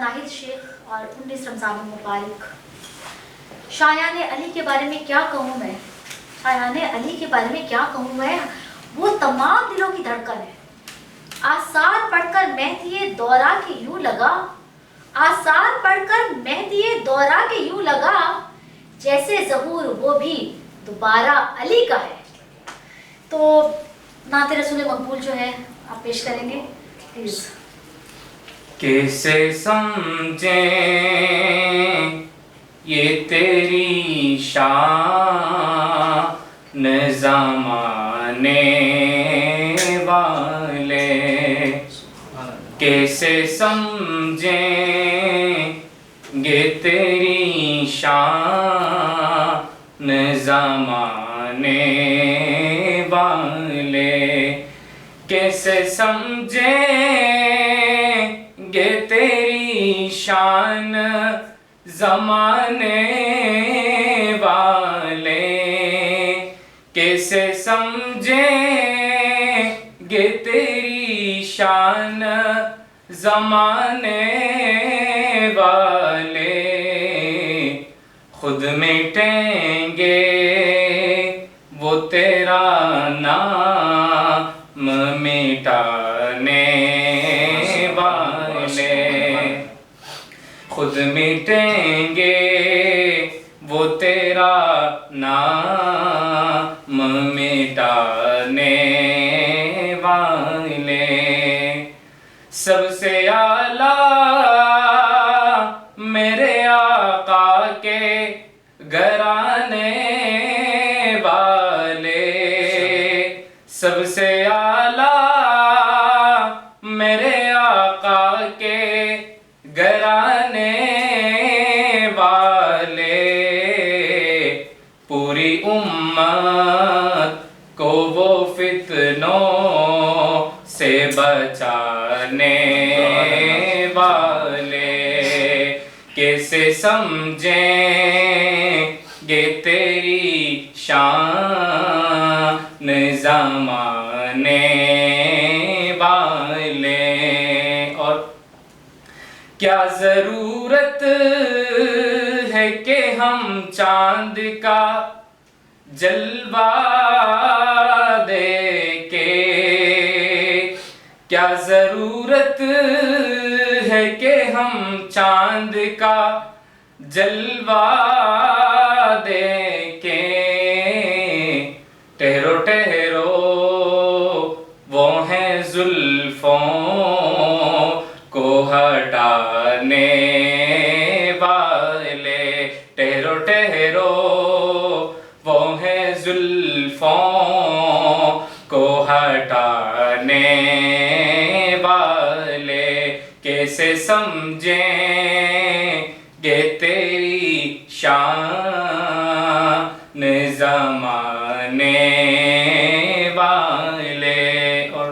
ناہید شیخ اور 19 رمضان المبارک. شایان علی کے بارے میں کیا کہوں میں، شایان علی کے بارے میں کیا کہوں میں، وہ تمام دلوں کی دھڑکن ہے. آثار پڑھ کر مہدی دورہ کے یوں لگا، آثار پڑھ کر مہدی دورہ کے یوں لگا، جیسے ظہور وہ بھی دوبارہ علی کا ہے. تو نعت رسول مقبول جو ہے آپ پیش کریں گے پلیز. کیسے سمجھیں یہ تیری شان زمانے والے، کیسے سمجھیں یہ تیری شان زمانے والے، کیسے سمجھیں گے تیری شان زمانے والے، کیسے سمجھیں گے تیری شان زمانے والے. خود مٹیں گے وہ تیرا نام مٹانے والے، خود مٹیں گے وہ تیرا نام مٹانے والے. سب سے اعلیٰ میرے آقا کے گھرانے والے، سب سے اعلیٰ میرے آقا کے گھرانے والے، پوری امت کو وہ فتنوں سے بچانے والے. کیسے سمجھیں گے تیری شان زمانے والے. اور کیا ضرورت ہے کہ ہم چاند کا جلوہ دیکھیں، کیا ضرورت ہے کہ ہم چاند کا جلوہ دیکھیں. ٹھہرو ٹھہرو وہ ہیں زلفوں کو ہٹانے والے، ٹھہرو ٹھہرو وہ ہیں زلفوں کو ہٹانے والے. کیسے سمجھیں گے تیری شان زمانے والے. اور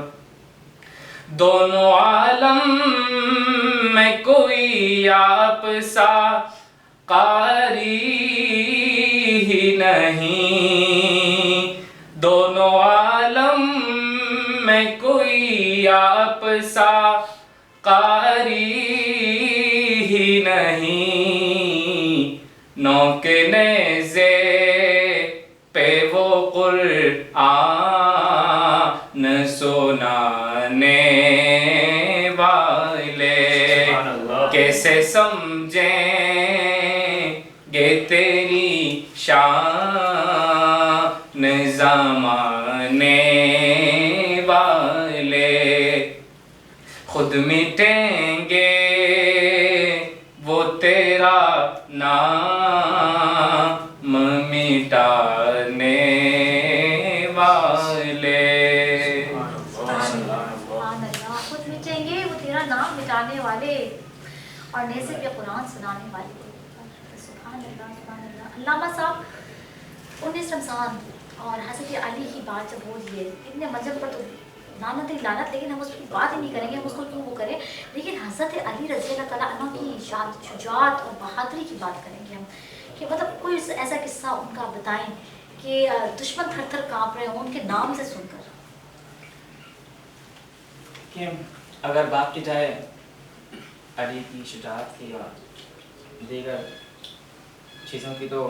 دونوں عالم میں کوئی آپ سا قاری ہی نہیں، دونوں عالم میں کوئی آپ سا قاری ہی نہیں. نوک نیزے پہ وہ قرآن سنانے والے، کیسے سمجھیں گے تیری شان زمانے والے. خود مٹیں گے وہ تیرا نام مٹانے والے. خود مٹیں گے وہ تیرا نام مٹانے والے اور نیزے پہ قرآن سنانے والے. سبحان اللہ سبحان اللہ. علامہ صاحب 19 رمضان اور حضرت علی کی بات جب ہو رہی ہے، اتنے مذہب پر تو لعنت ہی لعنت، لیکن ہم اس کی بات ہی نہیں کریں گے، ہم اس کو کیوں وہ کریں. لیکن حضرت علی رضی اللہ تعالیٰ عنہ کی شجاعت اور بہادری کی بات کریں گے ہم، کہ مطلب کوئی ایسا قصہ ان کا بتائیں کہ دشمن تھر تھر کانپ رہے ہوں ان کے نام سے سن کر. کہ اگر بات کی جائے अली की शुजाअत की और दीगर चीज़ों की, तो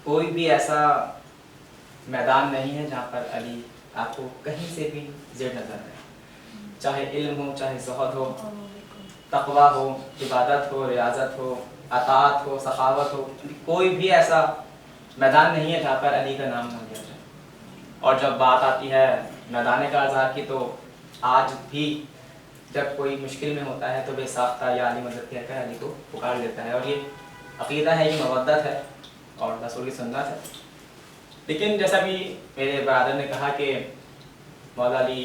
कोई भी ऐसा मैदान नहीं है जहाँ पर अली आपको कहीं से भी ज़ेर नज़र आए, चाहे इल्म हो, चाहे ज़ुहद हो, तक़वा हो, इबादत हो, रियाज़त हो, अताअत हो, सखावत हो, कोई भी ऐसा मैदान नहीं है जहाँ पर अली का नाम ना लिया जाए। और जब बात आती है मैदान काज़ार की, तो आज भी जब कोई मुश्किल में होता है तो बेसाख्ता या अली मदद कहकर अली को पुकार लेता है, और ये अक़ीदा है, ये मवद्दत है और रसूल की सुन्नत है। लेकिन जैसा भी मेरे बरादर ने कहा कि मौला अली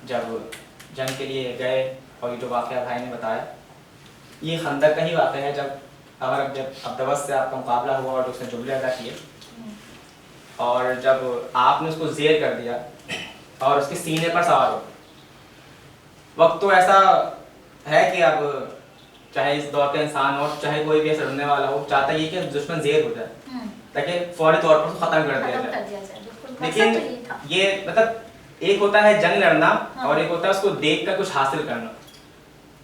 जब जंग के लिए गए, और ये जो वाक़या भाई ने बताया, ये खंदक का ही वाक़या है, जब अब्दवस से आपका मुकाबला हुआ और उसने जुमले अदा किए, और जब आपने उसको ज़ेर कर दिया और उसके सीने पर सवार हो। वक्त तो ऐसा है कि अब चाहे इस दौर का इंसान हो, चाहे कोई भी ऐसा लड़ने वाला हो, चाहता है कि दुश्मन ज़ेर हो जाए ताकि फौरी तौर पर ख़त्म कर दिया जाए। लेकिन ये मतलब एक होता है जंग लड़ना, हाँ। और एक होता है उसको देख कर कुछ हासिल करना।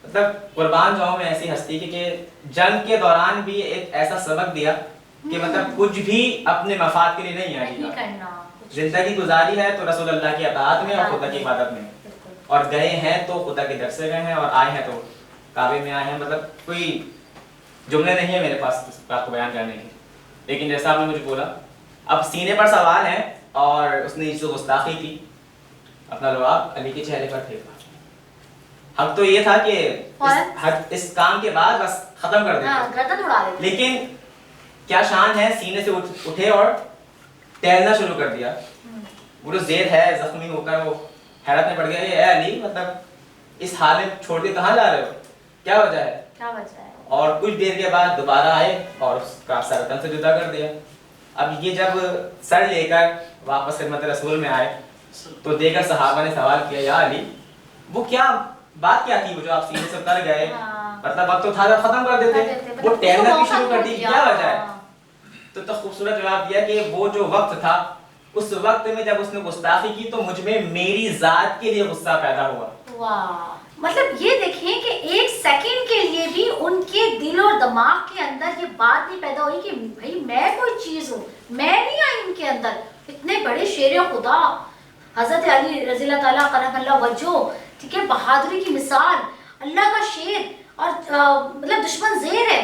मतलब कुर्बान जाऊं मैं ऐसी हस्ती की कि जंग के दौरान भी एक ऐसा सबक दिया कि मतलब कुछ भी अपने मफाद के लिए नहीं करना, जिंदगी गुजारी है तो रसूल अल्लाह की अताअत में और खुदा की इबादत में, और गए हैं तो खुदा के दर से गए हैं, और आए हैं तो काबे में आए हैं। मतलब कोई जुमले नहीं है मेरे पास इस बात को बयान करने के। लेकिन जैसा आपने मुझे बोला, अब सीने पर सवाल है और उसने जो गुस्ताखी की, अपना लुआब अली के चेहरे पर फेंका। हक तो ये था कि इस काम के बाद बस खत्म कर देते, गर्दन उड़ा देते। लेकिन क्या शान है, सीने से उठे और टहलना शुरू कर दिया। वो जो ज़ेद है जख्मी होकर वो हैरत में पड़ गया, ये अली मतलब इस हाल में छोड़ के कहाँ जा रहे हो, क्या वजह है, क्या वजह है? और कुछ देर के बाद दोबारा आए और उसका सर तन से जुदा कर दिया। अब ये जब सर लेकर वापस खिदमत रसूल में आए तो देकर सहाबा ने सवाल किया, या अली वो क्या बात क्या थी, वो जो आप सीने से उतर गए, मतलब अब तो था जब खत्म कर देते, वो टहलना भी शुरू कर दी, क्या वजह है? तो खूबसूरत जवाब दिया कि वो जो वक्त था, उस वक्त में जब उसने गुस्ताखी की तो मुझ में मेरी जात के लिए गुस्सा पैदा हुआ। वाह, मतलब ये देखिए कि एक सेकंड के लिए भी उनके दिल और दिमाग के अंदर ये बात नहीं पैदा हुई कि भाई मैं कोई चीज हूँ, मैं नहीं आई उनके अंदर। इतने बड़े शेर खुदा हजरत अली रज़ी अल्लाह ताला करमल्लाहु वजहो, ठीक है, बहादुरी की मिसाल, अल्लाह का शेर, और मतलब दुश्मन ज़ेर है,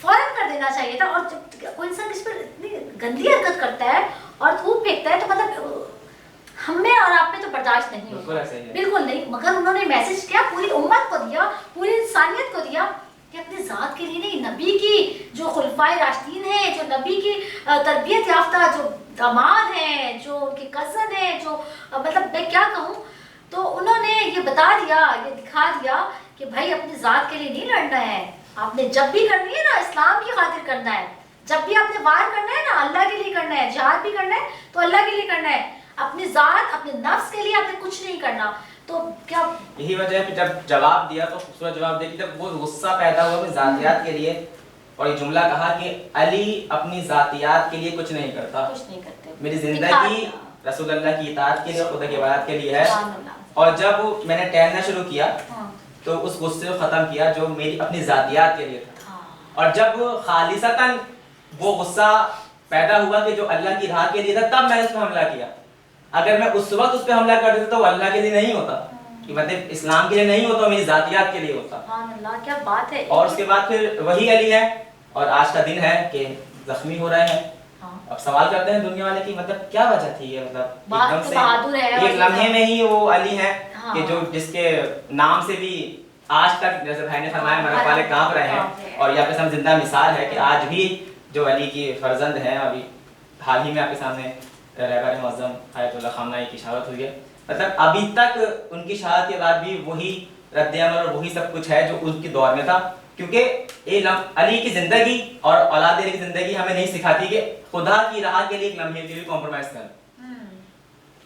फौरन कर देना चाहिए था। और जब कोई इंसान किस पर इतनी गंदी हरकत करता है और थूक फेंकता है तो मतलब हमें और आप में तो बर्दाश्त नहीं होगा, बिल्कुल नहीं। मगर उन्होंने मैसेज क्या पूरी उम्मत को दिया, पूरी इंसानियत को दिया कि अपने ज़ात के लिए नहीं, नबी की जो खुलफाए राशिदीन हैं, जो नबी की तरबियत याफ्ता जो दामाद हैं, जो उनके कज़न हैं, जो मतलब मैं क्या कहूँ, तो उन्होंने ये बता दिया, ये दिखा दिया कि भाई अपनी ज़ात के लिए नहीं लड़ना है, आपने जब भी करनी है ना इस्लाम की खातिर करना है, जब भी आपने वार करना है ना अल्लाह के लिए करना है, जिहाद भी करना है तो अल्लाह के लिए करना है, अपनी ज़ात अपने नफ्स के लिए आपने कुछ नहीं करना। तो क्या यही वजह है कि जब जवाब दिया तो खूबसूरत जवाब दिया कि जब वो गुस्सा पैदा हुआ अपनी ज़ातियात के लिए, और ये जुमला कहा कि अली अपनी ज़ातियात के लिए कुछ नहीं करता, कुछ नहीं करते, मेरी ज़िंदगी रसूल अल्लाह की इताअत के लिए, खुदा की इबादत के लिए है। और जब मैंने टहलना शुरू किया तो उस गुस्से को ख़त्म किया जो मेरी अपनी ज़ातियात के लिए था। और जब खालिसतन वो गुस्सा पैदा हुआ कि जो अल्लाह की राह के लिए था, तब मैंने उस पर हमला किया। अगर मैं उस वक्त उस पर हमला कर देता तो अल्लाह के लिए नहीं होता, कि मतलब इस्लाम के लिए नहीं होता, मेरी ज़ातियात के लिए होता। अल्लाह, क्या बात है। और उसके बाद फिर वही अली है, और आज का दिन है कि जख्मी हो रहे हैं। अब सवाल करते हैं दुनिया वाले की मतलब क्या वजह थी ये, मतलब एकदम से बहादुर है, एक लम्हे में ही वो अली है कि जो जिसके नाम से भी आज तक जैसे भाई ने फरमाया मरने वाले कांप रहे हैं, और यहाँ पे हम जिंदा मिसाल है कि आज भी जो अली की फर्जंद हैं, अभी हाल ही में आपके सामने रहबर मुअज़्ज़म आयतुल्लाह ख़ामनाई की शहादत हुई है, मतलब अभी तक उनकी शहादत के बाद भी वही रद्द-ए-अमल और वही सब कुछ है जो उनके दौर में था। क्योंकि अली की ज़िंदगी और औलाद अली की ज़िंदगी हमें नहीं सिखाती कि खुदा की राह के लिए एक लम्हे के लिए कॉम्प्रोमाइज़ करना,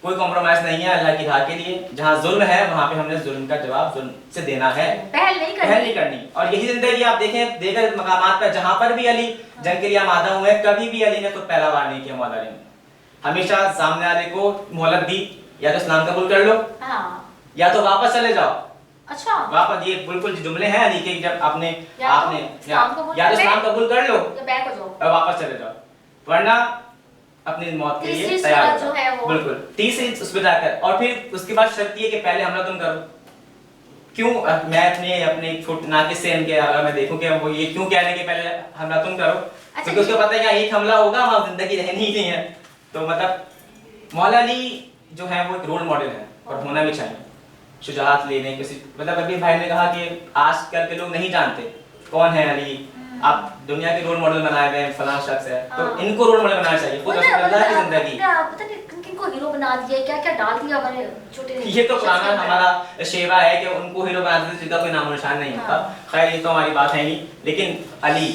कोई कॉम्प्रोमाइज़ नहीं है अल्लाह की राह के लिए। जहाँ जुल्म है वहाँ पे हमने जुल्म का जवाब जुल्म से देना है, पहल नहीं करनी। और यही ज़िंदगी आप देखें देगर मकामात पर जहाँ पर भी अली जंग के लिए आमादा हुए, कभी भी अली ने खुद पहला वार नहीं किया। मौला अली ने हमेशा सामने वाले को मोहलत दी, या तो इस्लाम कबूल कर लो या तो वापस चले जाओ, अच्छा वापस ये बिल्कुल जुमले हैं अली के, जब आपने या आपने तो इस्लाम कबूल या तो कर ले, इस्लाम कबूल कर लो या बैक हो जाओ, और वापस चले जाओ, वरना अपनी मौत के लिए तीसरी तैयार सूरत हो जो है वो, बिल्कुल तीसरी उस पर जाकर, और फिर उसके बाद शर्त ये कि पहले हमला तुम करो। क्यों मैं अपने अपने फुट नाकिस से इनके अगर मैं देखूं कि वो ये क्यों कह रहे हैं कि पहले हमला तुम करो, क्योंकि उसको पता है कि एक हमला होगा वहां जिंदगी रहनी ही नहीं है। तो मतलब मौला अली जो है वो एक रोल मॉडल है और होना भी चाहिए, शुजाअत लेने किसी, मतलब अभी भाई ने कहा कि आजकल के लोग नहीं जानते कौन है अली, आप दुनिया के रोल मॉडल बनाए गए फलां शख्स है, तो इनको रोल मॉडल बनाना चाहिए, खुद रसूलुल्लाह की जिंदगी पता नहीं किनको हीरो बना दिया, क्या क्या डाल दिया हमारे छोटे, ये तो पुराना हमारा शेवा है कि उनको हीरो बना देते जिसका कोई नामो निशान नहीं होता। खैर ये तो हमारी बात है नहीं, लेकिन अली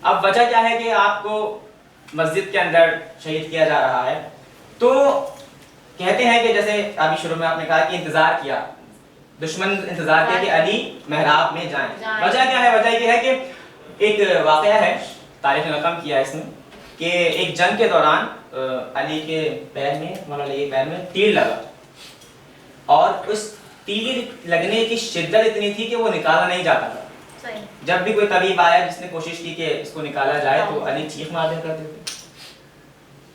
अब वजह क्या है कि आपको मस्जिद के अंदर शहीद किया जा रहा है, तो कहते हैं कि जैसे अभी शुरू में आपने कहा कि इंतजार किया, दुश्मन इंतजार किया कि अली महराब में जाएं। वजह क्या है? वजह ये है कि एक वाकया है, तारीख ने रकम किया इसमें कि एक जंग के दौरान अली के पैर में, मौला अली के पैर में तीर लगा, और उस तीर लगने की शिद्दत इतनी थी कि वो निकाला नहीं जाता था। सही। जब भी कोई तबीब आया जिसने कोशिश की कि इसको निकाला जाए तो अली चीख मार दिया करते थे।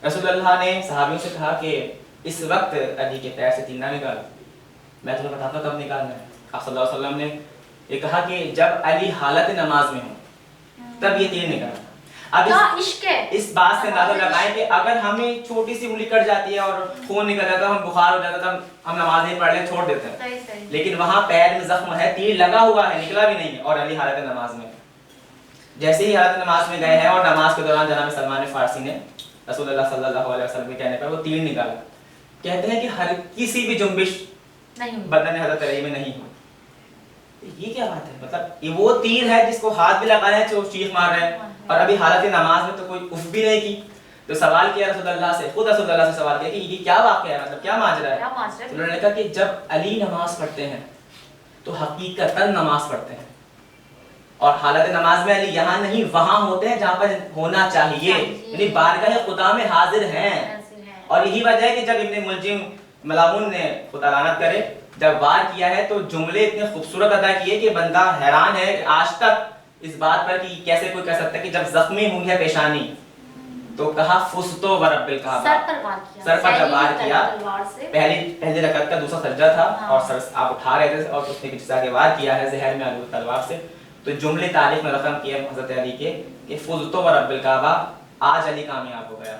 रसूलुल्लाह ने सहाबियों से कहा कि इस वक्त अली के पैर से तीर ना निकालो, मैं तुम्हें बताता हूं कब निकालना है। आप सल्लल्लाहु अलैहि वसल्लम ने ये कहा कि जब अली हालत नमाज में हो तब ये तीर निकालना। अब इस बात से अंदाजा लगाएं कि अगर हमें छोटी सी उंगली कट जाती है और खून निकल जाता है, हम बुखार हो जाता है, हम नमाज नहीं पढ़ ले छोड़ देते हैं, सही सही। लेकिन लेकिन वहां पैर में जख्म है, तीर लगा हुआ है, निकला भी नहीं है, और अली हालत नमाज में। जैसे ही हालत नमाज में गए हैं और नमाज के दौरान जनाब सलमान फारसी ने रसूलुल्लाह सल्लल्लाहु अलैहि वसल्लम के कहने पर वो तीर निकाला। कहते हैं कि हर किसी भी जुम्बिश बदन हजरत अली में नहीं हुई। ये क्या बात है? मतलब ये वो तीर है जिसको हाथ भी लगाया है जो चीख मार रहे हैं, और अभी हालत नमाज में तो कोई उफ भी नहीं की। तो सवाल किया रसूलुल्लाह से, खुद रसूलुल्लाह से सवाल किया कि ये क्या वाक़या है, मतलब क्या माजरा है? तो उन्होंने कहा कि जब अली नमाज पढ़ते हैं तो हकीकतन नमाज पढ़ते हैं, और हालत नमाज में अली यहाँ नहीं वहां होते हैं जहाँ पर होना चाहिए, यानी बारगाह खुदा में हाजिर हैं। और यही वजह है कि जब इब्ने मुलजिम मलामुन ने खुदा लानत करे जब वार किया है तो जुमले इतने खूबसूरत अदा किए कि बंदा हैरान है आज तक इस बात पर कि कैसे कोई कह सकता है कि जब जख्मी हुई है पेशानी तो कहा फुस्तो व रब्बिल काबा, सर पर जब वार किया, पहली रकअत का दूसरा सज्जा था और सर आप उठा रहे थे और उसने पीछे के वार किया है जहर में आलू तलवार से। तो जुमले तारीख में रकम किए हज़रत अली के कि फुस्तो व रब्बिल काबा, आज अली कामयाब हो गया।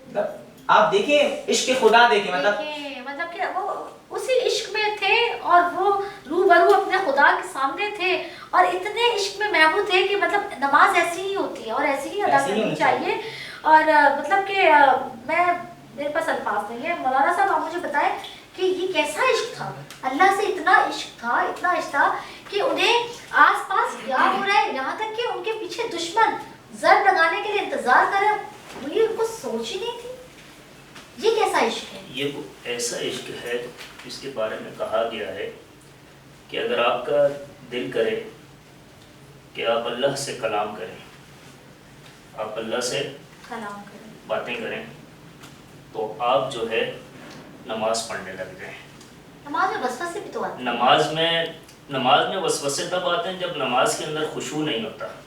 मतलब आप देखिए इश्क खुदा देखिए, मतलब कि वो उसी इश्क में थे और वो रूबरू अपने खुदा के सामने थे और इतने इश्क में महबूब थे कि मतलब नमाज ऐसी ही होती है और ऐसी ही अदा करनी चाहिए। और मतलब कि मैं मेरे पास अल्फाज नहीं है। मौलाना साहब आप मुझे बताएं कि ये कैसा इश्क था, अल्लाह से इतना इश्क था, इतना इश्क था कि उन्हें आसपास क्या हो रहा है, यहाँ तक कि उनके पीछे दुश्मन जर लगाने के लिए इंतजार कर रहे, वो ये उनको सोच ही नहीं थी। ये कैसा इश्क है? ये ऐसा इश्क है जिसके बारे में कहा गया है कि अगर आपका दिल करे कि आप अल्लाह से कलाम करें, आप अल्लाह से कलाम करें, बातें करें, तो आप जो है नमाज पढ़ने लग जाएं। नमाज में वसवसे भी तो आते हैं। नमाज में वसवसे तब आते हैं जब नमाज के अंदर खुशू नहीं होता।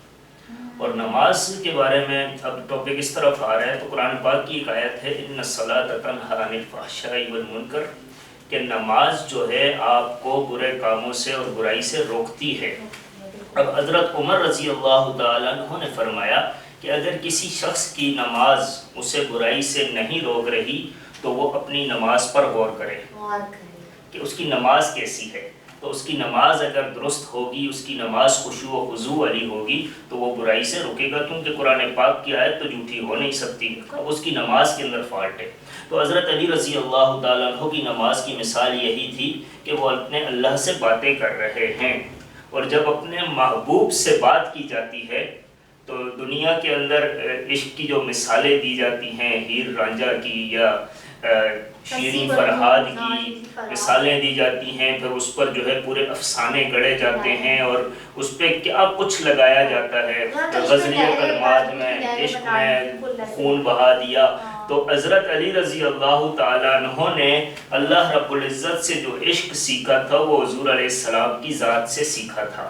और नमाज के बारे में अब टॉपिक इस तरफ आ रहा है तो कुरान पाक की एक आयत है इन्ना सलात तन्हा अनिल फहशाई वल मुनकर, कि नमाज जो है आपको बुरे कामों से और बुराई से रोकती है। अब हज़रत उमर रज़ी अल्लाह तआला अन्हु ने फरमाया कि अगर किसी शख्स की नमाज उसे बुराई से नहीं रोक रही तो वो अपनी नमाज पर गौर करे कि उसकी नमाज कैसी है। तो उसकी नमाज अगर दुरुस्त होगी, उसकी नमाज खुशू व खुजू वाली होगी तो वो बुराई से रुकेगा, क्योंकि कुरान पाक की आयत तो झूठी हो नहीं सकती। अब उसकी नमाज के अंदर फॉल्ट है। तो हज़रत अली रज़ी अल्लाह तआला अन्हु की नमाज की मिसाल यही थी कि वो अपने अल्लाह से बातें कर रहे हैं, और जब अपने महबूब से बात की जाती है तो दुनिया के अंदर इश्क की जो मिसालें दी जाती हैं, हीर रांझा की या शीरीन फरहाद की मिसालें दी जाती हैं, फिर उस पर जो है पूरे अफसाने गढ़े जाते हैं और उस पर क्या कुछ लगाया जाता है। गज़लिया कलमात में इश्क में खून बहा दिया, تو حضرت علی رضی اللہ تعالیٰ عنہ نے اللہ رب العزت سے جو عشق سیکھا تھا وہ حضور علیہ السلام کی ذات سے سیکھا تھا۔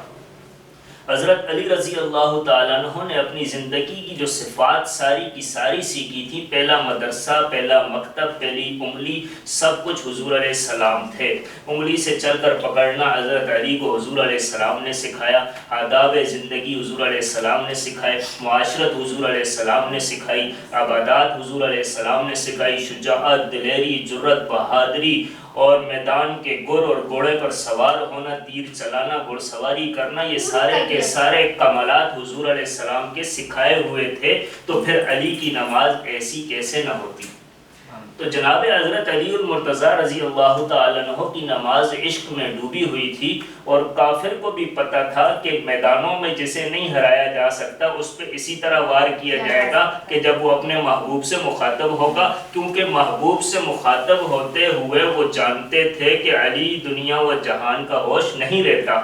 حضرت علی رضی اللہ تعالیٰ عنہ نے اپنی زندگی کی جو صفات ساری کی ساری سیکھی تھی، پہلا مدرسہ، پہلا مکتب، پہلی انگلی، سب کچھ حضور علیہ السلام تھے۔ انگلی سے چل کر پکڑنا حضرت علی کو حضور علیہ السلام نے سکھایا، آداب زندگی حضور علیہ السلام نے سکھائے، معاشرت حضور علیہ السلام نے سکھائی، عبادات حضور علیہ السلام نے سکھائی، شجاعت، دلیری، جرت، بہادری اور میدان کے گر اور گھوڑے پر سوار ہونا، تیر چلانا، گھڑ سواری کرنا، یہ سارے کے سارے کمالات حضور علیہ السلام کے سکھائے ہوئے تھے۔ تو پھر علی کی نماز ایسی کیسے نہ ہوتی؟ تو جناب حضرت علی المرتضیٰ رضی اللہ تعالیٰ عنہ کی نماز عشق میں ڈوبی ہوئی تھی، اور کافر کو بھی پتہ تھا کہ میدانوں میں جسے نہیں ہرایا جا سکتا اس پہ اسی طرح وار کیا جائے گا کہ جب وہ اپنے محبوب سے مخاطب ہوگا، کیونکہ محبوب سے مخاطب ہوتے ہوئے وہ جانتے تھے کہ علی دنیا و جہان کا ہوش نہیں رہتا،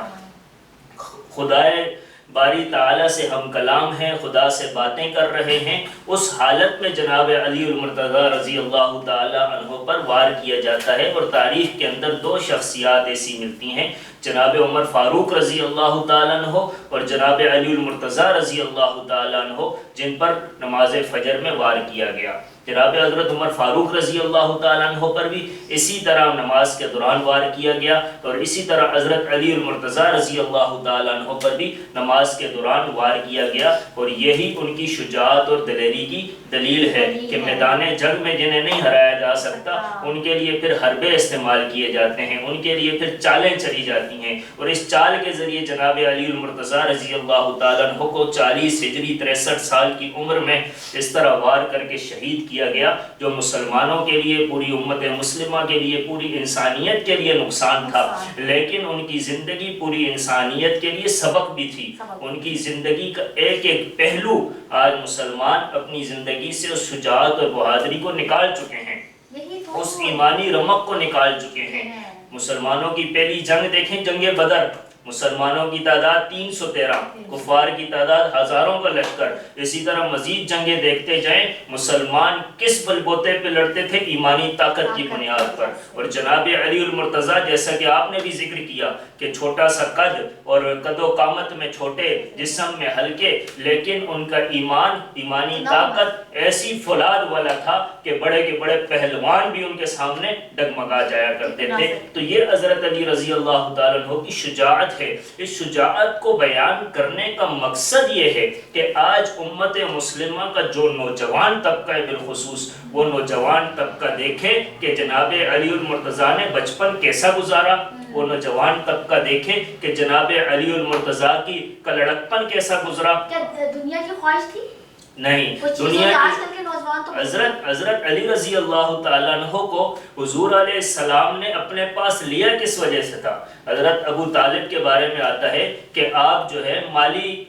خدائے باری تعالیٰ سے ہم کلام ہیں، خدا سے باتیں کر رہے ہیں۔ اس حالت میں جناب علی المرتضیٰ رضی اللہ تعالیٰ عنہ پر وار کیا جاتا ہے، اور تاریخ کے اندر دو شخصیات ایسی ملتی ہیں، جناب عمر فاروق رضی اللہ تعالیٰ عنہ اور جناب علی المرتضیٰ رضی اللہ تعالیٰ عنہ، جن پر نماز فجر میں وار کیا گیا۔ جناب حضرت عمر فاروق رضی اللہ تعالیٰ عنہ پر بھی اسی طرح نماز کے دوران وار کیا گیا، اور اسی طرح حضرت علی المرتضیٰ رضی اللہ تعالیٰ عنہ پر بھی نماز کے دوران وار کیا گیا، اور یہی ان کی شجاعت اور دلیری کی دلیل ہے کہ میدان جنگ میں جنہیں نہیں ہرایا جا سکتا ان کے لیے پھر حربے استعمال کیے جاتے ہیں، ان کے لیے پھر چالیں چلی جاتی ہیں، اور اس چال کے ذریعے جناب علی المرتضیٰ رضی اللہ تعالیٰ عنہ کو 40 ہجری 63 سال کی عمر میں اس طرح وار کر کے شہید کیا گیا، جو مسلمانوں کے لیے، پوری امت مسلمہ کے لیے، پوری انسانیت کے لیے نقصان تھا، لیکن ان کی زندگی پوری انسانیت کے لیے سبق بھی تھی۔ ان کی زندگی کا ایک ایک پہلو آج مسلمان اپنی زندگی سے اس شجاعت اور بہادری کو نکال چکے ہیں، اس ایمانی رمق کو نکال چکے ہیں۔ مسلمانوں کی پہلی جنگ دیکھیں، جنگ بدر، مسلمانوں کی تعداد 313، کفار کی تعداد ہزاروں کا لشکر۔ اسی طرح مزید جنگیں دیکھتے جائیں، مسلمان کس بل بوتے پہ لڑتے تھے؟ ایمانی طاقت کی بنیاد پر۔ اور جناب علی المرتضیٰ، جیسا کہ آپ نے بھی ذکر کیا کہ چھوٹا سا قد اور قد و قامت میں چھوٹے، جسم میں ہلکے، لیکن ان کا ایمانی طاقت ایسی فولاد والا تھا کہ بڑے کے بڑے پہلوان بھی ان کے سامنے ڈگمگا جایا کرتے تھے۔ تو یہ حضرت علی رضی اللہ تعالیٰ عنہ کی شجاعت ہے۔ اس شجاعت کو بیان کرنے کا مقصد یہ ہے کہ آج امت مسلمہ کا جو نوجوان طبقہ ہے، بالخصوص وہ نوجوان طبقہ دیکھے کہ جناب علی المرتضیٰ نے بچپن کیسا گزارا، وہ نوجوان طبقہ دیکھے کہ جناب علی المرتضیٰ کی کلڑکپن کیسا گزرا۔ کیا دنیا کی خواہش تھی؟ نہیں، دنیا کی حضرت علی رضی اللہ تعالیٰ عنہ کو حضور علیہ السلام نے اپنے پاس لیا کس وجہ سے تھا؟ حضرت ابو طالب کے بارے میں آتا ہے کہ آپ جو ہے مالی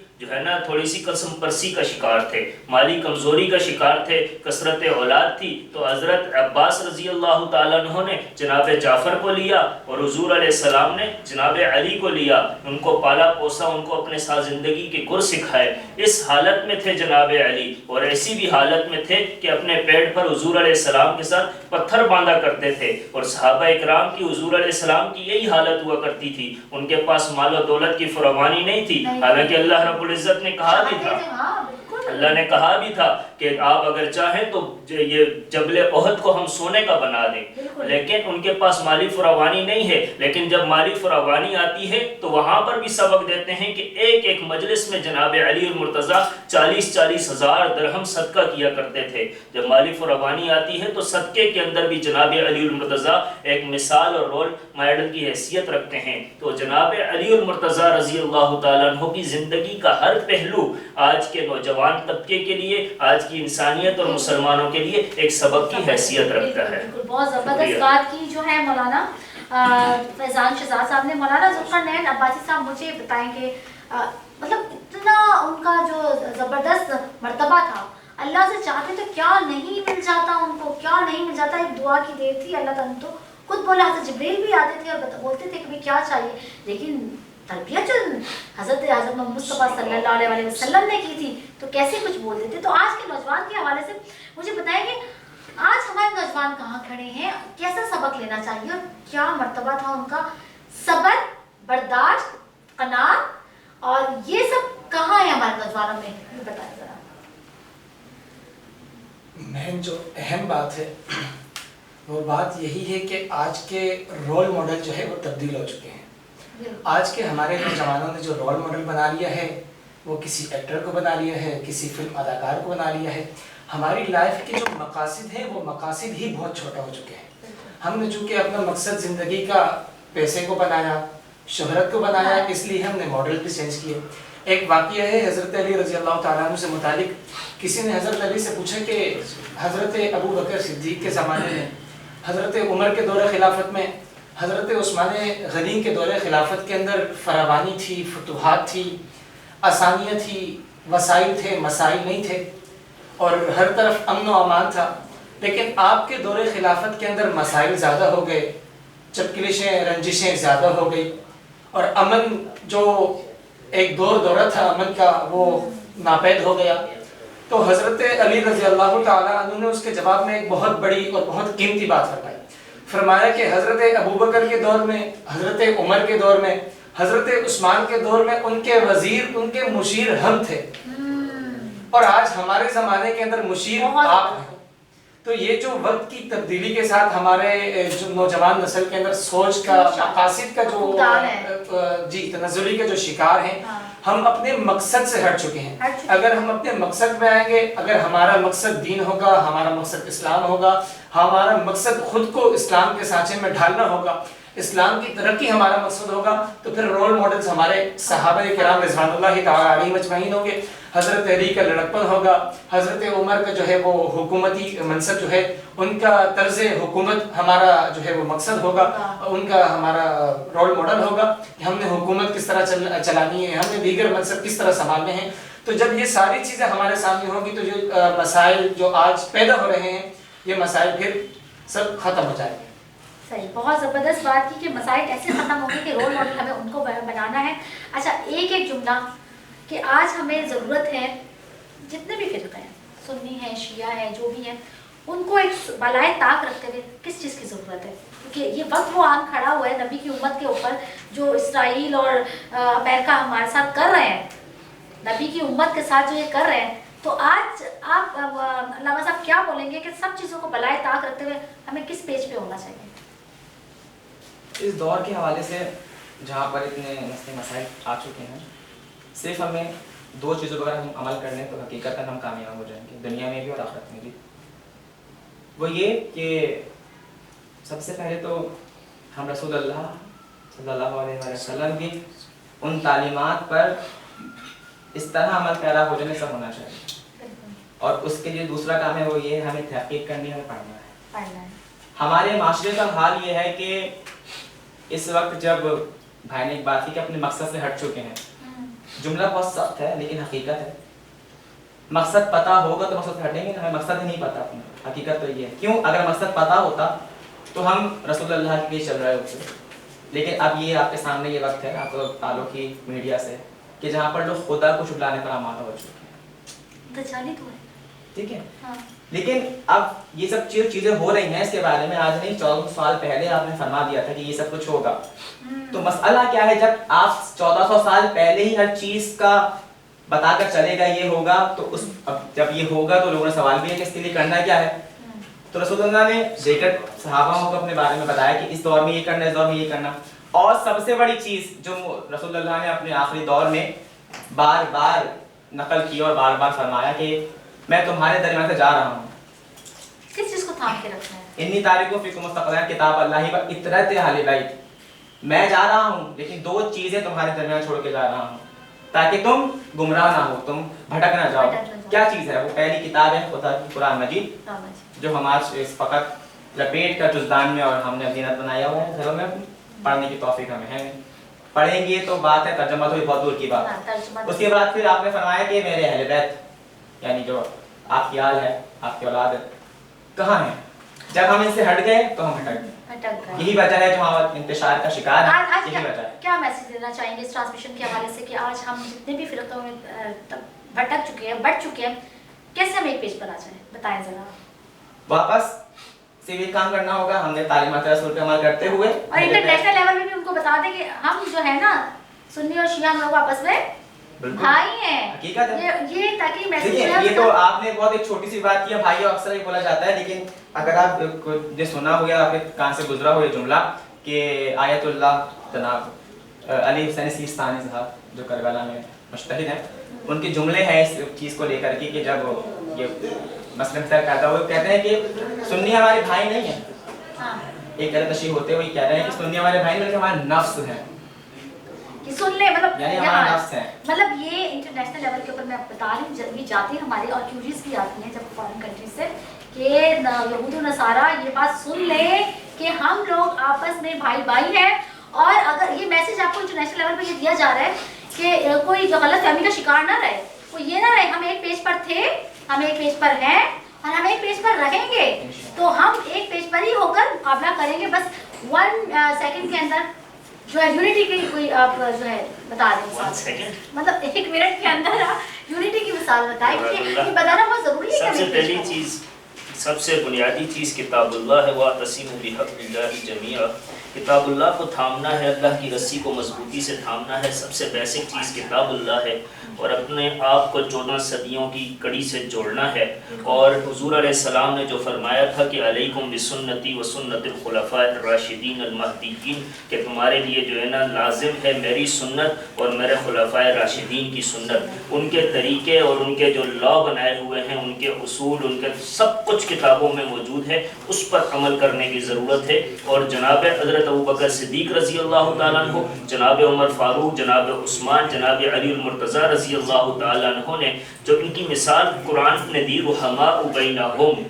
تھوڑی سی قسم پرسی کا شکار تھے، مالی کمزوری کا شکار تھے، کثرت اولاد تھی، تو حضرت عباس رضی اللہ تعالیٰ عنہ نے جناب جعفر کو لیا، اور حضور علیہ السلام نے جناب علی کو لیا، ان کو پالا پوسا، ان کو اپنے ساتھ زندگی کے گر سکھائے۔ اس حالت میں تھے جناب علی، اور ایسی بھی حالت میں تھے کہ اپنے پیٹ پر حضور علیہ السلام کے ساتھ پتھر باندھا کرتے تھے، اور صحابہ اکرام کی حضور علیہ السلام کی یہی حالت ہوا کرتی تھی۔ ان کے پاس مال و دولت کی فراوانی نہیں تھی، حالانکہ اللہ رب العزت نے کہا بھی تھا، اللہ نے کہا بھی تھا کہ آپ اگر چاہیں تو یہ جبل احد کو ہم سونے کا بنا دیں، لیکن ان کے پاس مالی فراوانی نہیں ہے۔ لیکن جب مالی فراوانی آتی ہے تو وہاں پر بھی سبق دیتے ہیں کہ ایک ایک مجلس میں جناب علی المرتضیٰ 40 ہزار درہم صدقہ کیا کرتے تھے۔ جب مالی فراوانی آتی ہے تو صدقے کے اندر بھی جناب علی المرتضیٰ ایک مثال اور رول ماڈل کی حیثیت رکھتے ہیں۔ تو جناب علی المرتضیٰ رضی اللہ تعالیٰ عنہ کی زندگی کا ہر پہلو آج کے نوجوان طبقے کے لیے، آج کی انسانیت اور مسلمانوں کے لیے ایک سبق کی حیثیت رکھتا ہے۔ بہت زبردست بات کی جو ہے مولانا فیضان شہزاد صاحب نے۔ مولانا ذوالقرنین عباسی صاحب مجھے بتائیں کہ مطلب اتنا ان کا جو زبردست مرتبہ تھا، اللہ سے چاہتے تو کیا نہیں مل جاتا ان کو، کیا نہیں مل جاتا۔ ایک دعا کی دیر تھی، اللہ تعالیٰ تو خود بولا، حضرت جبریل بھی آتے تھے اور بولتے تھے کہ کیا چاہیے، لیکن تربیت جو حضرت مصطفیٰ صلی اللہ علیہ وسلم نے کی تھی تو کیسے کچھ بول دیتے۔ تو آج کے نوجوان کے حوالے سے مجھے بتائیں کہ آج ہمارے نوجوان کہاں کھڑے ہیں, کیسا سبق لینا چاہیے اور کیا مرتبہ تھا ان کا, صبر, برداشت, قناعت, اور یہ سب کہاں ہے ہمارے نوجوانوں میں, یہ بتائیں ذرا. مین جو اہم بات ہے وہ بات یہی ہے کہ آج کے رول ماڈل جو ہے وہ تبدیل ہو چکے ہیں. آج کے ہمارے نوجوانوں نے جو رول ماڈل بنا لیا ہے وہ کسی ایکٹر کو بنا لیا ہے, کسی فلم اداکار کو بنا لیا ہے. ہماری لائف کے جو مقاصد ہیں وہ مقاصد ہی بہت چھوٹا ہو چکے ہیں. ہم نے چونکہ اپنا مقصد زندگی کا پیسے کو بنایا, شہرت کو بنایا, اس لیے ہم نے ماڈل بھی چینج کیے. ایک واقعہ ہے حضرت علی رضی اللہ تعالیٰ عنہ سے متعلق. کسی نے حضرت علی سے پوچھا کہ حضرت ابو بکر صدیق کے زمانے میں, حضرت عمر کے دور خلافت میں, حضرت عثمان غنی کے دور خلافت کے اندر فراوانی تھی, فتوحات تھی, آسانیاں تھی, وسائل تھے, مسائل نہیں تھے, اور ہر طرف امن و امان تھا. لیکن آپ کے دور خلافت کے اندر مسائل زیادہ ہو گئے, چپکلشیں, رنجشیں زیادہ ہو گئی, اور امن جو ایک دورہ تھا امن کا وہ ناپید ہو گیا. تو حضرت علی رضی اللہ تعالیٰ عنہ نے اس کے جواب میں ایک بہت بڑی اور بہت قیمتی بات فرمائی. فرمایا کہ حضرت ابوبکر کے دور میں, حضرت عمر کے دور میں, حضرت عثمان کے دور میں ان کے وزیر, ان کے مشیر ہم تھے, اور آج ہمارے زمانے کے اندر مشیر آپ ہیں. تو یہ جو وقت کی تبدیلی کے ساتھ ہمارے جو نوجوان نسل کے اندر سوچ کا, مقاصد کا جو تنزلی کے جو شکار ہیں, ہم اپنے مقصد سے ہٹ چکے ہیں. اگر ہم اپنے مقصد میں آئیں گے, اگر ہمارا مقصد دین ہوگا, ہمارا مقصد اسلام ہوگا, ہمارا مقصد خود کو اسلام کے سانچے میں ڈھالنا ہوگا, اسلام کی ترقی ہمارا مقصد ہوگا, تو پھر رول ماڈلز ہمارے صحابہ کرام رضوان اللہ تعالیٰ علیہ مجمعین ہوں گے. حضرت علی کا لڑکپن ہوگا, حضرت عمر کا جو ہے وہ حکومتی منصب جو ہے, ان کا طرز حکومت ہمارا جو ہے وہ مقصد ہوگا, ان کا ہمارا رول ماڈل ہوگا کہ ہم نے حکومت کس طرح چلانی ہے, ہم نے دیگر منصب کس طرح سنبھالنے ہیں. تو جب یہ ساری چیزیں ہمارے سامنے ہوں گی تو جو مسائل جو آج پیدا ہو رہے ہیں یہ مسائل پھر سب ختم ہو جائیں گے. صحیح, بہت زبردست بات کی کہ مسائل ایسے ختم ہوں گے کہ رول ماڈل ہمیں ان کو بنانا ہے. اچھا, ایک جملہ کہ آج ہمیں ضرورت ہے, جتنے بھی فرقے ہیں, سنی ہیں, شیعہ ہیں, جو بھی ہیں, ان کو ایک بالائے طاق رکھتے ہوئے کس چیز کی ضرورت ہے؟ کیونکہ یہ وقت وہ آن کھڑا ہوا ہے نبی کی امت کے اوپر, جو اسرائیل اور امریکہ ہمارے ساتھ کر رہے ہیں, نبی کی امت کے ساتھ جو یہ کر رہے ہیں. تو آج آپ علامہ صاحب کیا بولیں گے کہ سب چیزوں کو بالائے طاق رکھتے ہوئے ہمیں کس پیج پہ ہونا چاہیے؟ اس دور کے حوالے سے جہاں پر اتنے مسائل آ چکے ہیں, صرف ہمیں دو چیزوں پر ہم عمل کر لیں تو حقیقتاً ہم کامیاب ہو جائیں گے, دنیا میں بھی اور آخرت میں بھی. وہ یہ کہ سب سے پہلے تو ہم رسول اللہ صلی اللہ علیہ وسلم کی ان تعلیمات پر اس طرح عمل پیرا ہو جانے سے ہونا چاہیے, اور اس کے لیے دوسرا کام ہے وہ یہ ہمیں تحقیق کرنی ہے اور پڑھنا ہے. ہمارے معاشرے کا حال یہ ہے کہ اس وقت جب بھائی نے ایک بات کی کہ اپنے مقصد سے ہٹ چکے ہیں, جملہ بہت سخت ہے لیکن حقیقت ہے. مقصد پتہ ہوگا تو مقصد ہٹیں گے, ہمیں مقصد ہی نہیں پتہ اپنا, حقیقت تو یہ ہے. کیوں؟ اگر مقصد پتہ ہوتا تو ہم رسول اللہ کے لیے چل رہے ہوتے. لیکن اب یہ آپ کے سامنے یہ وقت ہے, آپ کو تعلق ہی میڈیا سے, کہ جہاں پر لوگ خدا کو چھپلانے پر آمادہ ہو چکے ہیں. ٹھیک ہے, لیکن اب یہ سب چیزیں ہو رہی ہیں, اس کے بارے میں آج نہیں 1400 سال پہلے آپ نے فرما دیا تھا کہ یہ سب کچھ ہوگا. تو مسئلہ کیا ہے, جب آپ 1400 سال پہلے ہی ہر چیز کا بتا کر چلے گا یہ ہوگا, تو اس اب جب یہ ہوگا تو لوگوں نے سوال بھی ہے کہ اس کے لیے کرنا کیا ہے. تو رسول اللہ نے دیگر صحابہ کو اپنے بارے میں بتایا کہ اس دور میں یہ کرنا, اس دور میں یہ کرنا. اور سب سے بڑی چیز جو رسول اللہ نے اپنے آخری دور میں بار بار نقل کی اور بار بار فرمایا کہ میں تمہارے درمیان سے جا رہا ہوں. کس چیز کو تھام کے رکھنا ہے؟ انی تاریخ فیکم مستقبلہ کتاب اللہ و اطرت اہل بیت. میں جا رہا ہوں لیکن دو چیزیں تمہارے درمیان چھوڑ کے جا رہا ہوں تاکہ تم گمراہ نہ ہو, تم بھٹک نہ جاؤ. کیا چیز ہے وہ؟ پہلی کتاب ہے خدا کی قرآن مجید, جو ہمارے فقط لپیٹ کر جزدان میں اور ہم نے زینت بنایا ہوا ہے گھروں میں, پڑھنے کی توفیق ہمیں ہے نہیں. پڑھیں گے تو بات ہے, ترجمہ تو بہت دور کی بات. اس کے بعد پھر آپ نے فرمایا کہ میرے اہل بیت یعنی جو آپ کی آل ہے, آپ کی اولاد ہے, کہاں ہیں؟ جب ہم ان سے ہٹ گئے تو ہم ہٹک گئے. یہی وجہ ہے جو ہم انتشار کا شکار ہیں, یہی وجہ ہے. کیا میسج دینا چاہیں گے اس ٹرانسمیشن کے حوالے سے کہ آج ہم جتنے بھی فرقوں میں بھٹک چکے ہیں, بٹ چکے ہیں, کیسے ہم ایک پیج پر آ جائیں, بتائیں ذرا. वापस सिविल काम करना होगा। हमने तालीमात रसूल पे अमल करते हुए और इंटरनेशनल लेवल में भी उनको बता दें कि हम जो है ना सुन्नी और शिया हम लोग आपस में भाई हैं। हकीकत है ये ताकि मैसेज देखिए, ये तो आपने बहुत एक छोटी सी बात की, भाई अक्सर ही बोला जाता है, लेकिन अगर आप ने सुना हो या आपके कान से गुजरा हो ये जुमला कि आयतुल्लाह जनाब अली हुसैन सिस्तानी साहब जो करबला में मुश्तहिद हैं, उनके जुमले हैं इस चीज़ को लेकर के कि जब ये मसलन सर कहता हुआ कहते हैं कि सुन्नी हमारे भाई नहीं है। हाँ। एक तरह तशरीह होते हुए कह रहे हैं कि सुन्नी हमारे भाई बल्कि हमारे नफ्स हैं, कि सुन ले मतलब यानी हमारा नफ्स है। मतलब ये इंटरनेशनल लेवल के ऊपर मैं बता रही हूँ, जब ये जाती है हमारी और क्यूरीज भी आती हैं जब फॉरेन कंट्री से कि यहूद नसारा ये बात सुन ले कि हम लोग आपस में भाई भाई हैं। और अगर ये मैसेज आपको इंटरनेशनल लेवल पे ये दिया जा रहा है कि कोई जो गलत फहमी का शिकार ना रहे, वो ये ना रहे हम एक पेज पर थे, हम एक पेज पर हैं और हम एक पेज पर रहेंगे, तो हम एक पेज पर ही होकर मुकाबला करेंगे। बस 1 सेकंड के अंदर जो है यूनिटी की कोई आप जो है बता दें 1 सेकंड, मतलब 1 मिनट के अंदर आप यूनिटी की मिसाल बताएं, क्योंकि ये बताना बहुत जरूरी है। सबसे पहली चीज़, सबसे बुनियादी चीज़ किताबुल्लाह है, वातसिमू बिहब्लिल्लाहि जमीआ। किताबुल्लाह को थामना है, अल्लाह की रस्सी को मजबूती से थामना है, सबसे बेसिक चीज़ किताबुल्लाह है। और अपने आप को 14 सदियों की कड़ी से जोड़ना है। और हुजूर अलैहिस्सलाम ने जो फरमाया था कि अलैकुम बिसुन्नती व सुन्नतिल खुलफाए राशिदीन अल महदीयीन, कि तुम्हारे लिए जो है ना लाजिम है मेरी सुन्नत और मेरे खुलफाए राशिदीन की सुन्नत, उनके तरीके और उनके जो लॉ बनाए हुए हैं, उनके उसूल, उनके सब कुछ किताबों में मौजूद है, उस पर अमल करने की ज़रूरत है। और जनाब हज़रत अबू बकर सिद्दीक़ रज़ी अल्लाह तआला अन्हु, जनाब उमर फ़ारूक, जनाब उस्मान, जनाब अली मुर्तज़ा रज़ी अल्लाह तआला अन्हु ने जो इनकी मिसाल कुरान ने दी, रुहमाउ बैनहुम,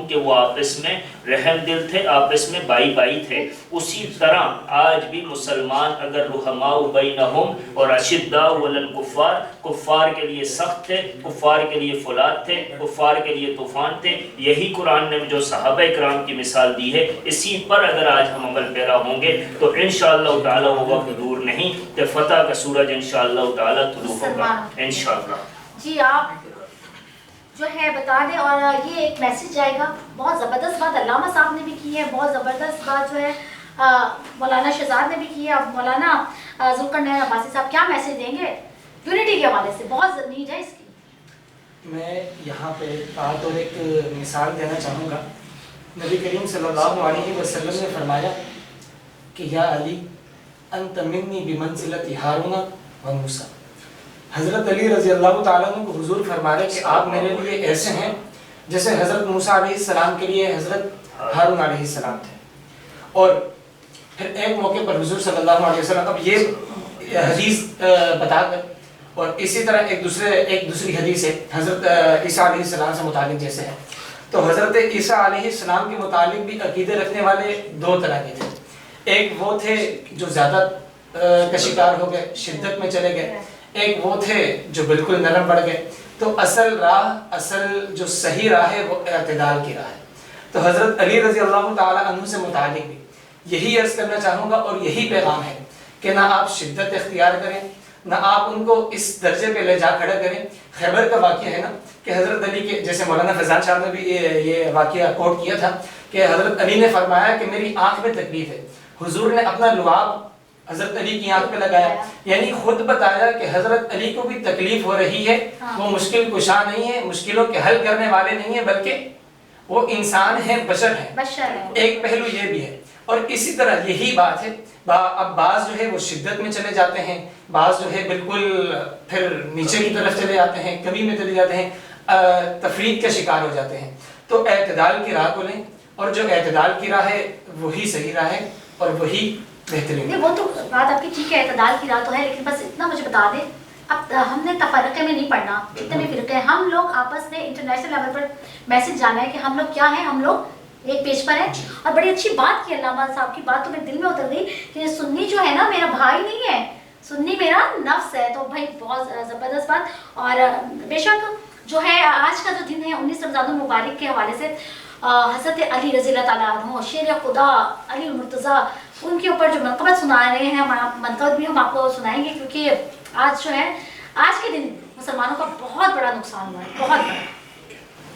के वो आपस में रहम दिल थे, आपस में बाई बाई थे। उसी तरह आज भी मुसलमान अगर रुहमाउ बैनहुम और अशिद्दाउ अलल कुफ़ार, कुफ़ार के लिए सख्त थे, कुफ़ार के लिए फुलाद थे, कुफ़ार के लिए तूफ़ान थे, यही कुरान ने जो सहाबा इकराम की मिसाल दी है, इसी पर अगर आज हम अमल पैरा होंगे तो इंशाअल्लाह ताला वो वक्त दूर नहीं कि फतह का सूरज इंशाअल्लाह ताला तुलू होगा इंशाअल्लाह। जी आप जो है बता दें। और ये एक मैसेज जाएगा, बहुत ज़बरदस्त बात अल्लामा साहब ने भी की है, बहुत ज़बरदस्त बात जो है मौलाना शहजाद ने भी की है। अब मौलाना ज़ुल्करनैन अब्बासी साहब क्या मैसेज देंगे यूनिटी के हवाले से, बहुत नीड है इसकी। मैं यहाँ पे बात और एक मिसाल देना चाहूँगा। नबी करीम सल्लल्लाहु अलैहि वसल्लम ने फरमाया कि या अली अंत मिन्नी बिमंज़िलति हारून व मूसा। हज़रत अली रज़ी अल्लाह तआला अन्हु को हुजूर फरमा रहे कि आप मेरे लिए ऐसे हैं जैसे हज़रत मूसा अलैहिस्सलाम के लिए हज़रत हारून अलैहिस्सलाम थे। और फिर एक मौके पर हुजूर सल्लल्लाहु अलैहि वसल्लम अब ये हदीस बताकर, और इसी तरह एक दूसरी हदीस है हज़रत ईसा अलैहिस्सलाम से मुतालिक जैसे है। तो हज़रत ईसा अलैहिस्सलाम के मुतालिक भी अकीदे रखने वाले 2 तरह के थे। एक वो थे जो ज़्यादा का शिकार हो गए, शिद्दत में चले गए। एक वो थे जो बिल्कुल नरम पड़ गए। तो असल जो सही राह है वो इत्तिदाल की राह है। तो हज़रत अली रज़ी अल्लाह तआला अन्हु से मुतालिक भी यही अर्ज़ करना चाहूँगा और यही पैगाम है कि ना आप शिद्दत इख्तियार करें, ना आप उनको इस दर्जे पे ले जा खड़ा करें। खैबर का वाक़या है ना कि हज़रत अली के, जैसे मौलाना फैज़ान साहब ने भी ये वाक़या कोट किया था कि हज़रत अली ने फरमाया कि मेरी आँख में तकलीफ़ है। हुजूर ने अपना लुआब हज़रत अली की आँख पे लगाया, यानी खुद बताया कि हज़रत अली को भी तकलीफ़ हो रही है। वो मुश्किल कुशा नहीं है, मुश्किलों के हल करने वाले नहीं है, बल्कि वो इंसान है, बशर है। एक पहलू ये भी है। और इसी तरह यही बात है, अब बाज़ जो है वो शिद्दत में चले जाते हैं, बाज़ जो है बिल्कुल फिर नीचे की तरफ चले जाते हैं, कमी में चले जाते हैं, तफरीक का शिकार हो जाते हैं। तो एतदाल की राह को लें, और जो एतदाल की राह है वही सही राह है और वही बेहतरीन। नहीं वो तो बात आपकी ठीक है, एतदाल की राह तो है, लेकिन बस इतना मुझे बता दें, अब हमने तफरक़े में नहीं पढ़ना, जितने भी फ़िरक़े हैं हम लोग आपस में इंटरनेशनल लेवल पर मैसेज जाना है कि हम लोग क्या हैं, हम लोग एक पेज पर है। और बड़ी अच्छी बात की अल्लामा साहब की बात तो मेरे दिल में उतर गई कि सुन्नी जो है ना मेरा भाई नहीं है, सुन्नी मेरा नफ्स है। तो भाई बहुत ज़बरदस्त बात। और बेशक जो है आज का जो दिन है 19 रमज़ान मुबारक के हवाले से हज़रत अली रज़ी अल्लाह तआला अन्हु शेर खुदा अली मुर्तज़ा, उनके ऊपर जो मनक़बत सुना रहे हैं, मनक़बत भी हम आपको सुनाएंगे, क्योंकि आज जो है आज के दिन मुसलमानों का बहुत बड़ा नुकसान हुआ है, बहुत बड़ा।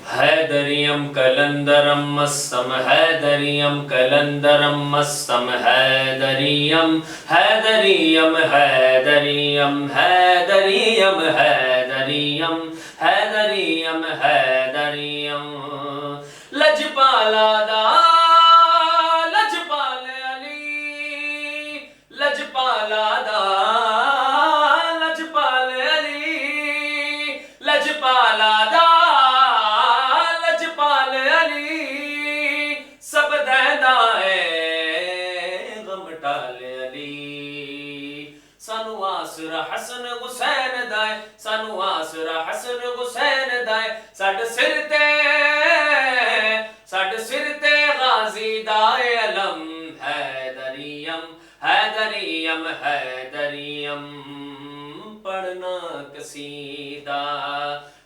حیدریم کلندرم مستم حیدریم کلندرم مستم حیدریم حیدریم حیدریم حیدریم حیدریم حیدریم حیدریم لجپالا دا لجپال علی لجپالا دا لجپال علی لجپالا دا لجپال علی سب دیندا ہے غم ٹال علی سانو آسرا حسن حسین دائے سانو آسرا حسن حسین دائے ساڈ سر تے غازی دائے علم حیدریم حیدریم حیدریم پڑھنا قصیدہ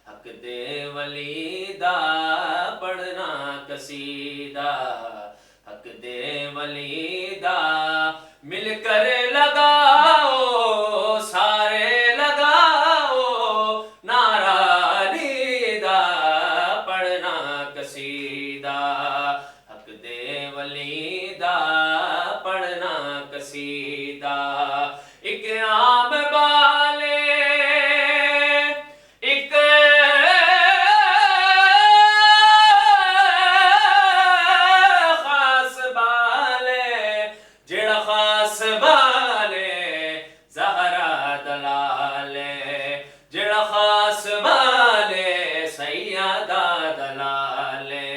حق دے ولی دا پڑھنا قصیدہ حق دے ولی دا مل کر لگاؤ سارے لگاؤ نعرہ علی دا پڑھنا قصیدہ حق دے ولی دا پڑھنا قصیدہ ایک عام بالے ایک خاص بالے جڑا خاص بالے زہرا دلالے جڑا خاص بالے سیدہ دلالے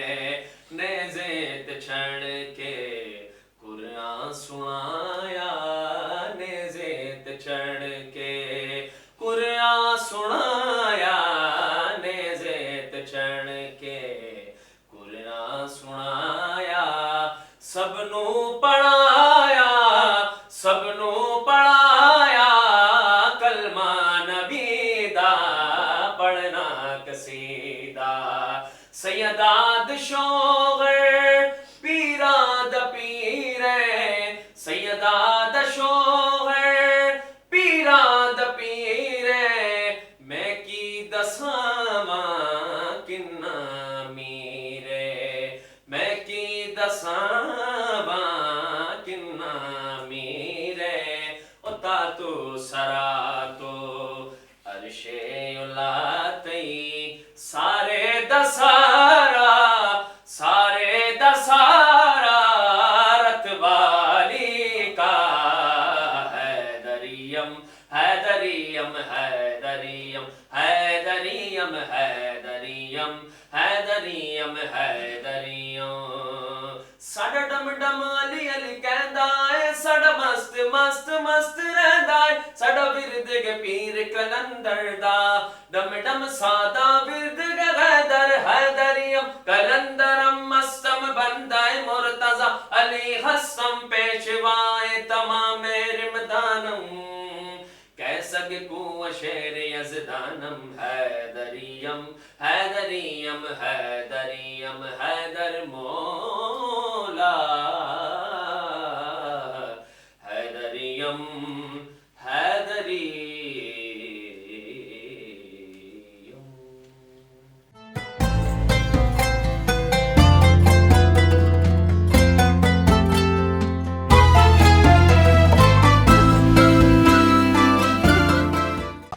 نیزے تے چھڑ کے قرآن سنایا نیزے تے چڑھ کے قرآن سنایا نیزے تے چڑھ کے قرآن سنایا سب نو پڑھایا سب نو پڑھایا کلمہ نبی دا پڑھنا قصیدہ سیداد شوغر پیراد پیرے سیداد شوغر پیراد پیرے میں کی دساواں کنا میرے میں کی دساواں کنا میرے اتا تو سرا تو عرش اولاتی سارے دسارا سارے دسارا رتبالی کا حیدریم حیدریم حیدریم حیدریم حیدریم حیدریم حیدریم ساڈا ڈم ڈم علی علی کہندا ہے ساڈا مست مست مست رہندا ہے ساڈا ورد کے پیر کلندر دا ڈم ڈم سادا ورد کے حیدر حیدریم کلندرم مستم بندائے مرتضی علی حسم پیشوائے تمام رمدانم کیسا کہ کو شیر یزدانم حیدریم حیدریم حیدریم حیدر مولا حیدریم حیدریم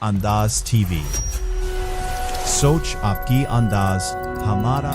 انداز ٹی وی، سوچ آپ کی انداز ہمارا